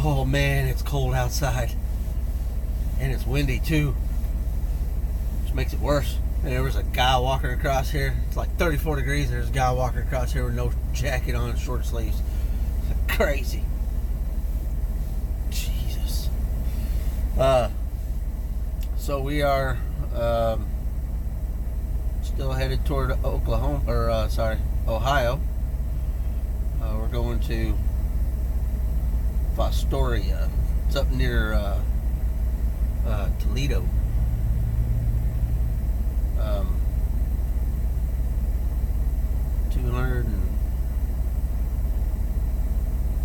Oh man, it's cold outside. And it's windy too, which makes it worse. And there was a guy walking across here. It's like 34 degrees. There's a guy walking across here with no jacket on, short sleeves. It's crazy. Jesus. So we are still headed toward Ohio. We're going to Fostoria. It's up near Toledo.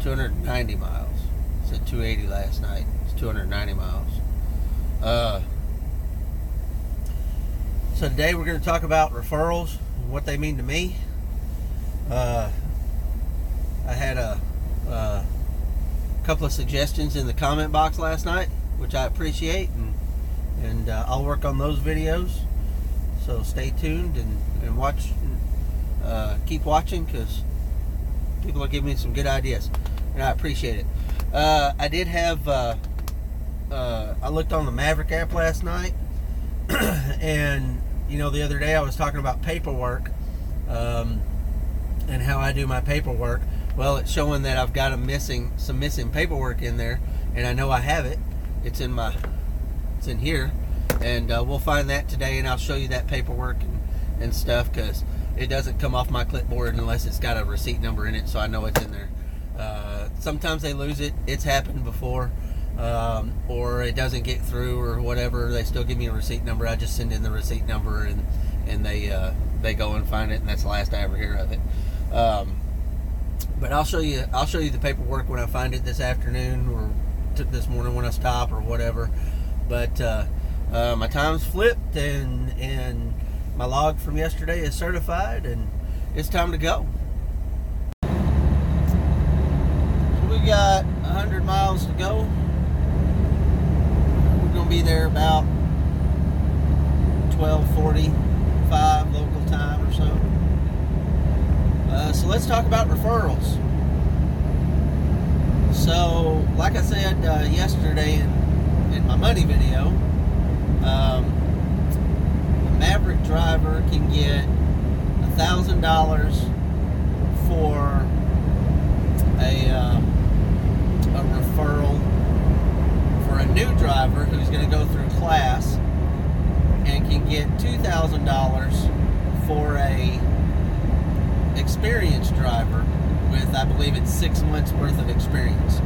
290 miles. I said 280 last night. It's 290 miles. So today we're going to talk about referrals and what they mean to me. I had a couple of suggestions in the comment box last night, which I appreciate, and I'll work on those videos. So stay tuned and watch. Keep watching, because people are giving me some good ideas, and I appreciate it. I did have I looked on the Maverick app last night, and the other day I was talking about paperwork, and how I do my paperwork. Well, it's showing that I've got some missing paperwork in there, and I know I have it. It's in here, and we'll find that today, and I'll show you that paperwork and stuff, because it doesn't come off my clipboard unless it's got a receipt number in it, so I know it's in there. Sometimes they lose it. It's happened before, or it doesn't get through or whatever. They still give me a receipt number. I just send in the receipt number, and they go and find it, and that's the last I ever hear of it. But I'll show you the paperwork when I find it this afternoon, or this morning when I stop, or whatever. But my time's flipped, and my log from yesterday is certified, and it's time to go. So we got 100 miles to go. We're going to be there about 12:45 local time or so. So let's talk about referrals. So, like I said yesterday in my money video, a Maverick driver can get $1,000 for a referral for a new driver who's going to go through class, and can get $2,000 for a experienced driver with, I believe it's 6 months worth of experience.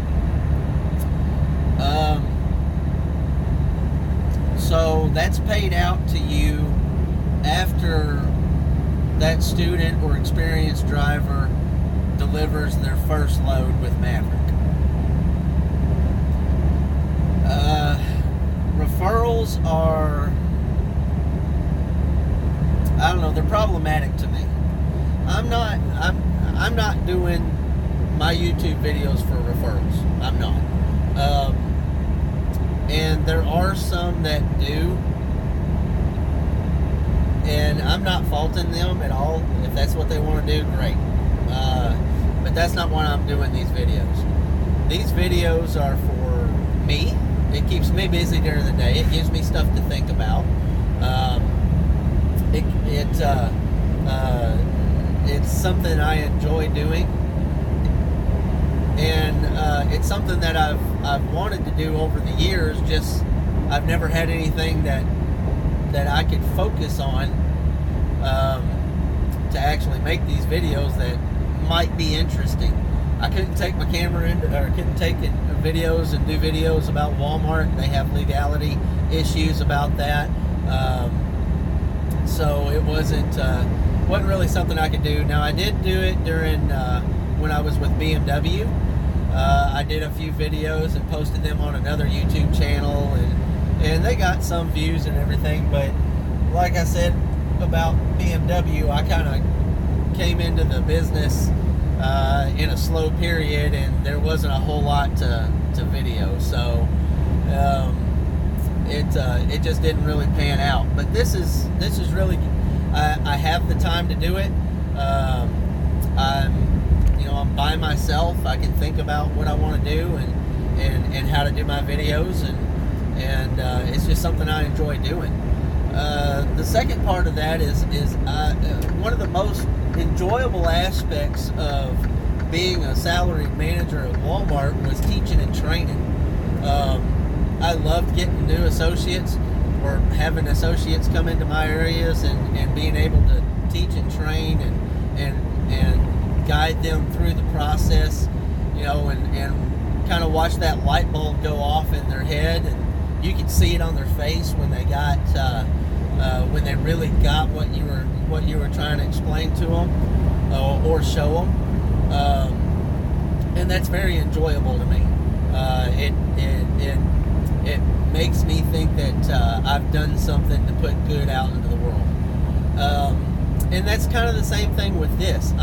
So that's paid out to you after that student or experienced driver delivers their first load with Maverick. Referrals are, I don't know, they're problematic to me. I'm not doing my YouTube videos for referrals. I'm not. And there are some that do, and I'm not faulting them at all. If that's what they want to do, great. But that's not why I'm doing these videos. These videos are for me. It keeps me busy during the day. It gives me stuff to think about. It's something I enjoy doing, and it's something that I've wanted to do over the years. Just I've never had anything that I could focus on to actually make these videos that might be interesting. I couldn't take my camera couldn't take videos and do videos about Walmart. They have legality issues about that, so it wasn't really something I could do. Now, I did do it during when I was with BMW. I did a few videos and posted them on another YouTube channel, and they got some views and everything. But like I said about BMW, I kind of came into the business in a slow period, and there wasn't a whole lot to video, so it just didn't really pan out. But this is really, I have the time to do it. I'm by myself. I can think about what I want to do, and how to do my videos, and it's just something I enjoy doing. The second part of that is one of the most enjoyable aspects of being a salaried manager at Walmart was teaching and training. I loved getting new associates or having associates come into my areas and being able to teach and train and guide them through the process, and kind of watch that light bulb go off in their head, and you could see it on their face when they got when they really got what you were trying to explain to them or show them, and that's very enjoyable to me. It makes me think that I've done something to put good out into the world, and that's kind of the same thing with this.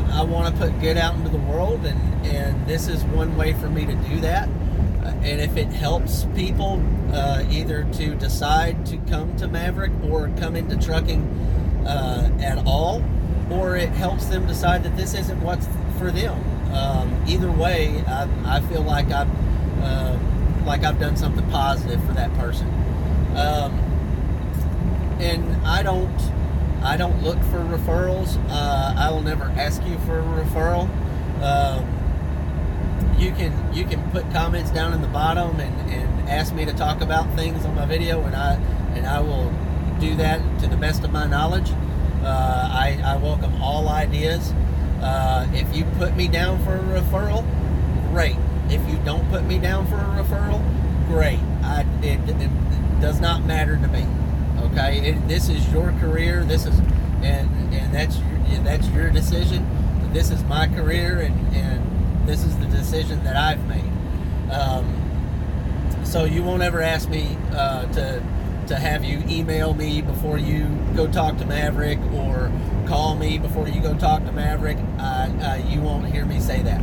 I want to put good out into the world, and this is one way for me to do that. And if it helps people either to decide to come to Maverick or come into trucking at all, or it helps them decide that this isn't what's for them, either way, I feel like I've done something positive for that person. And I don't look for referrals. I will never ask you for a referral. You can put comments down in the bottom and ask me to talk about things on my video, and I will do that to the best of my knowledge. I welcome all ideas. If you put me down for a referral, great. If you don't put me down for a referral, great. It does not matter to me. Okay, this is your career. And that's your decision. This is my career, and this is the decision that I've made. So you won't ever ask me to have you email me before you go talk to Maverick, or call me before you go talk to Maverick. You won't hear me say that.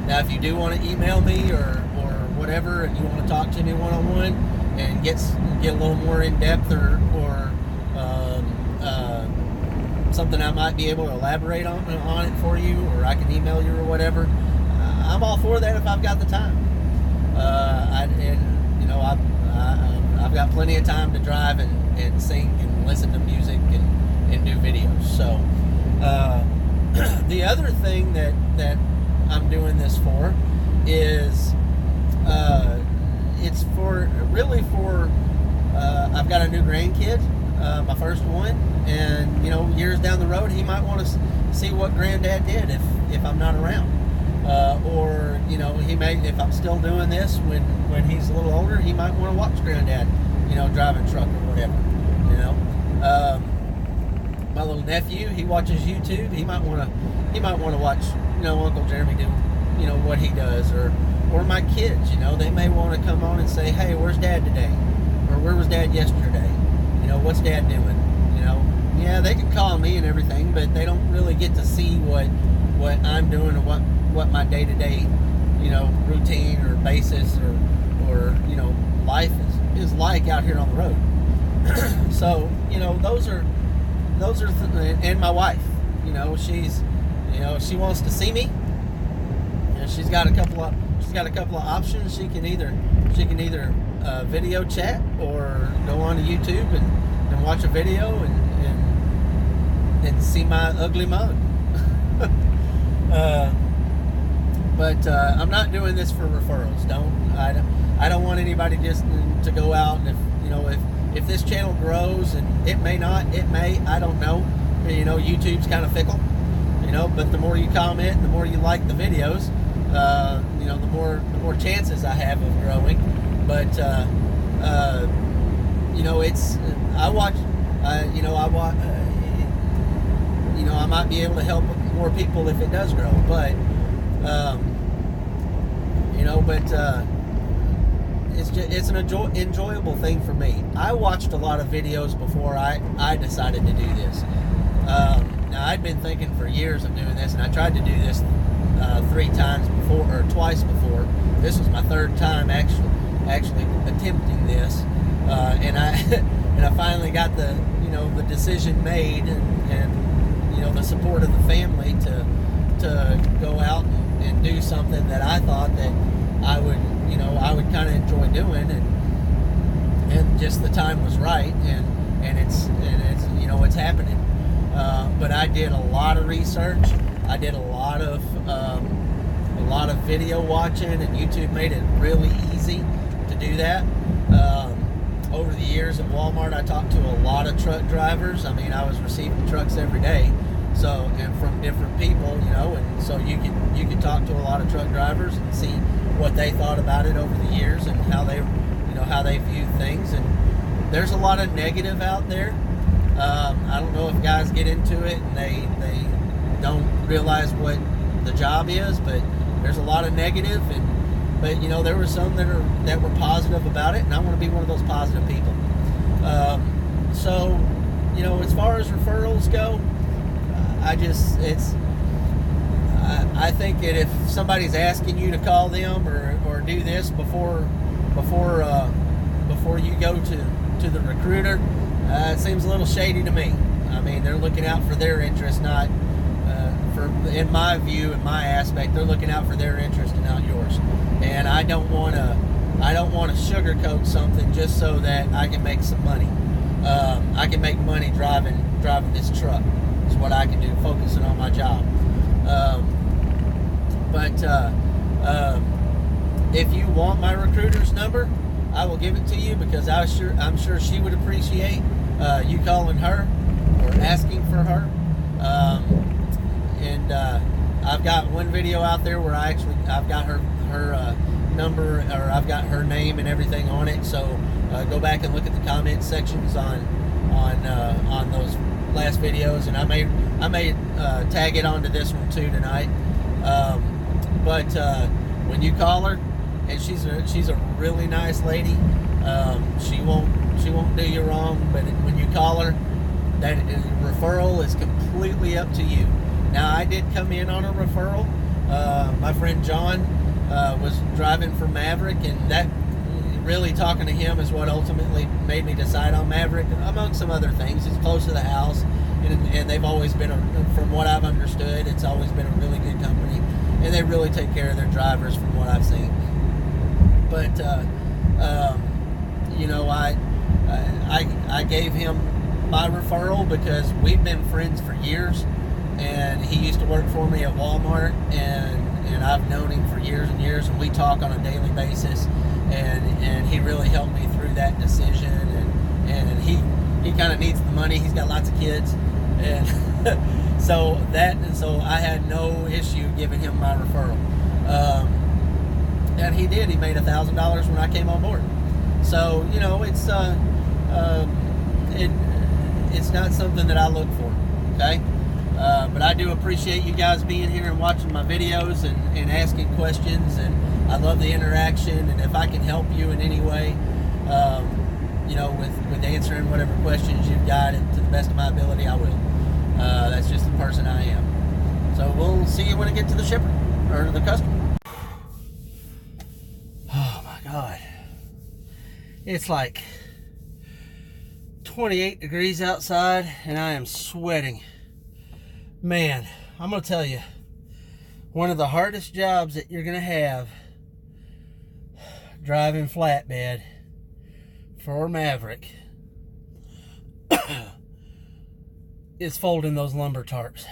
Now if you do want to email me or whatever, and you want to talk to me one-on-one and get a little more in depth or something I might be able to elaborate on it for you, or I can email you or whatever, I'm all for that if I've got the time. I've got plenty of time to drive and sing and listen to music and do videos. So the other thing that I'm doing this for is it's for I've got a new grandkid, my first one, and years down the road he might want to see what Granddad did if I'm not around, or he may, if I'm still doing this when he's a little older, he might want to watch Granddad driving a truck or whatever. My little nephew, he watches YouTube. He might want to watch Uncle Jeremy do what he does, or my kids, they may want to come on and say, hey, where's Dad today? Or where was Dad yesterday? What's Dad doing? Yeah, they can call me and everything, but they don't really get to see what I'm doing or what my day-to-day, routine or basis or life is like out here on the road. So, those are and my wife, she wants to see me. She's got a couple of options. She can either video chat or go on to YouTube and watch a video and see my ugly mug. But I'm not doing this for referrals. I don't want anybody just to go out, and if this channel grows, and it may not, it may, I don't know. YouTube's kind of fickle. But the more you comment, the more you like the videos, the more chances I have of growing. But it's I watch. I might be able to help more people if it does grow. But it's an enjoyable thing for me. I watched a lot of videos before I decided to do this. Now I'd been thinking for years of doing this, and I tried to do this 3 times before, or twice before. This was my 3rd time actually attempting this, and I finally got the decision made, and the support of the family to go out and do something that I thought that I would kind of enjoy doing, and just the time was right, and it's it's happening. But I did a lot of research. I did a lot of video watching, and YouTube made it really easy to do that. Over the years at Walmart, I talked to a lot of truck drivers. I mean, I was receiving trucks every day, so, and from different people, and so you could talk to a lot of truck drivers and see what they thought about it over the years, and how they viewed things. And there's a lot of negative out there. I don't know if guys get into it and they don't realize what the job is, but there's a lot of negative. But there were some that were positive about it, and I want to be one of those positive people. So as far as referrals go, I think that if somebody's asking you to call them or do this before you go to the recruiter, it seems a little shady to me. I mean, they're looking out for their interest, not in my view, in my aspect, they're looking out for their interest and not yours. And I don't want to sugarcoat something just so that I can make some money. I can make money driving this truck. Is what I can do, focusing on my job. But if you want my recruiter's number, I will give it to you, because I'm sure she would appreciate you calling her or asking for her. And I've got one video out there where I've got her number, or I've got her name and everything on it. So go back and look at the comment sections on those last videos, and I may tag it onto this one too tonight. But when you call her, and she's a really nice lady, she won't do you wrong. But when you call her, that referral is completely up to you. Now, I did come in on a referral. My friend John was driving for Maverick, and that really, talking to him is what ultimately made me decide on Maverick, among some other things. It's close to the house, and they've always been, from what I've understood, it's always been a really good company, and they really take care of their drivers from what I've seen. But I gave him my referral because we've been friends for years, and he used to work for me at Walmart, and I've known him for years and years, and we talk on a daily basis, and he really helped me through that decision, and he kind of needs the money. He's got lots of kids, and so I had no issue giving him my referral, and he did. He made $1,000 when I came on board. So it's not something that I look for, okay? But I do appreciate you guys being here and watching my videos and asking questions, and I love the interaction. And if I can help you in any way, with answering whatever questions you've got, and to the best of my ability, I will. That's just the person I am. So we'll see you when I get to the shipper, or the customer. Oh my God. It's like 28 degrees outside, and I am sweating. Man, I'm going to tell you, one of the hardest jobs that you're going to have driving flatbed for Maverick is folding those lumber tarps.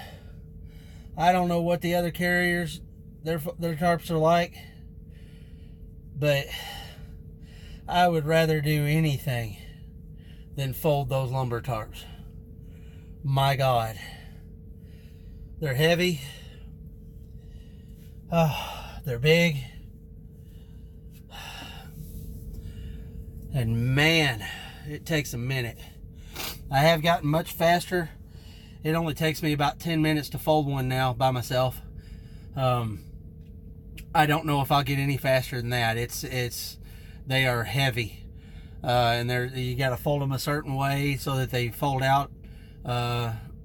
I don't know what the other carriers, their tarps are like, but I would rather do anything than fold those lumber tarps. My God. They're heavy. Oh, they're big. And man, it takes a minute. I have gotten much faster. It only takes me about 10 minutes to fold one now by myself. I don't know if I'll get any faster than that. They are heavy. And you got to fold them a certain way so that they fold out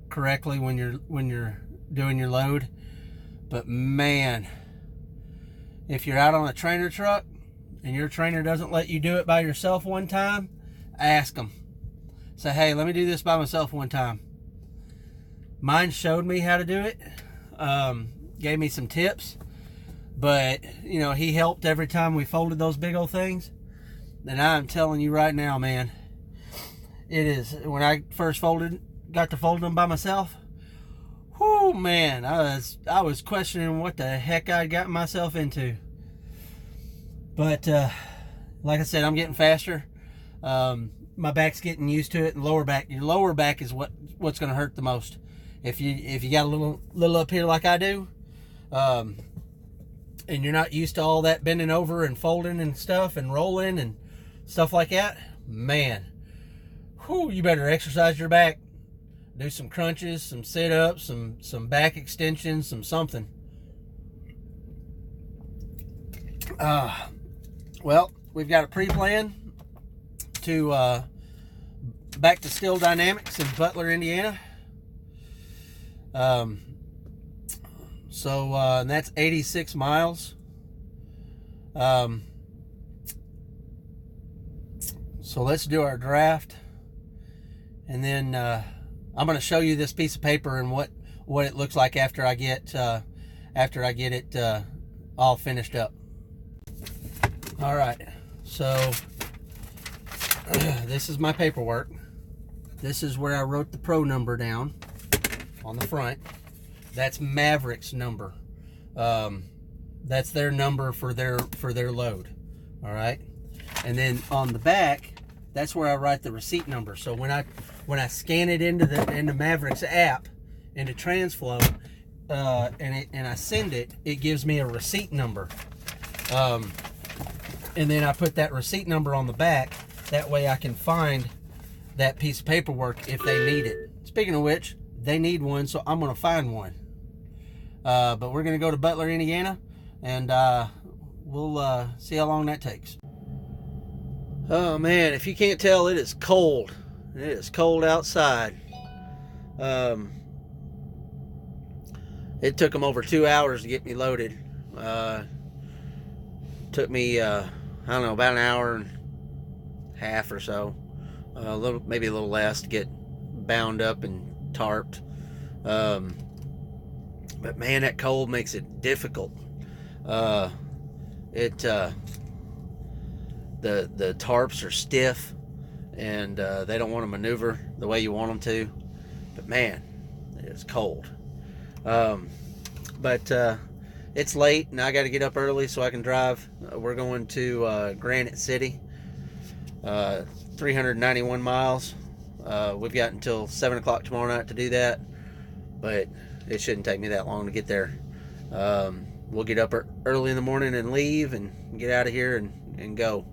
correctly when you're doing your load. But man, if you're out on a trainer truck and your trainer doesn't let you do it by yourself one time, ask them. Say, hey, let me do this by myself one time. Mine showed me how to do it, gave me some tips, but you know, he helped every time we folded those big old things. And I'm telling you right now, man, it is, when I first got to fold them by myself, whoo, man, I was questioning what the heck I'd gotten myself into. But like I said, I'm getting faster. My back's getting used to it, and your lower back is what's going to hurt the most. If you got a little up here like I do, and you're not used to all that bending over and folding and stuff and rolling and stuff like that, man, whew, you better exercise your back. Do some crunches, some sit-ups, some back extensions, something. Well, we've got a pre-plan to back to Steel Dynamics in Butler, Indiana. And that's 86 miles. So let's do our draft, and then I'm going to show you this piece of paper and what it looks like after I get it all finished up. All right, so this is my paperwork. This is where I wrote the pro number down on the front. That's Maverick's number. That's their number for their load. All right, and then on the back, that's where I write the receipt number. So when I scan it into Maverick's app, into TransFlow, and I send it, it gives me a receipt number. And then I put that receipt number on the back. That way I can find that piece of paperwork if they need it. Speaking of which, they need one, so I'm going to find one. But we're going to go to Butler, Indiana, and we'll see how long that takes. Oh man, if you can't tell, it is cold. It is cold outside. It took them over 2 hours to get me loaded. Took me, I don't know, about an hour and a half or so. Maybe a little less to get bound up and tarped. But man, that cold makes it difficult. The tarps are stiff, and they don't want to maneuver the way you want them to. But man, it is cold. But it's late, and I got to get up early so I can drive. We're going to Granite City, 391 miles. We've got until 7 o'clock tomorrow night to do that, but it shouldn't take me that long to get there. We'll get up early in the morning and leave and get out of here and go.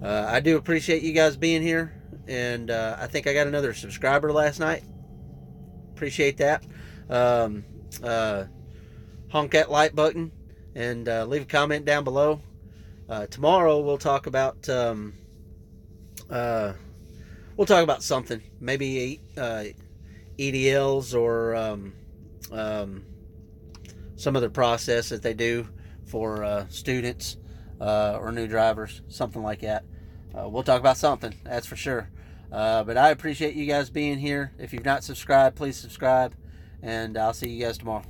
I do appreciate you guys being here, and I think I got another subscriber last night. Appreciate that. Honk that like button and leave a comment down below. Tomorrow we'll talk about something, maybe EDLs or some other process that they do for students or new drivers, something like that. We'll talk about something, that's for sure. But I appreciate you guys being here. If you've not subscribed, please subscribe, and I'll see you guys tomorrow.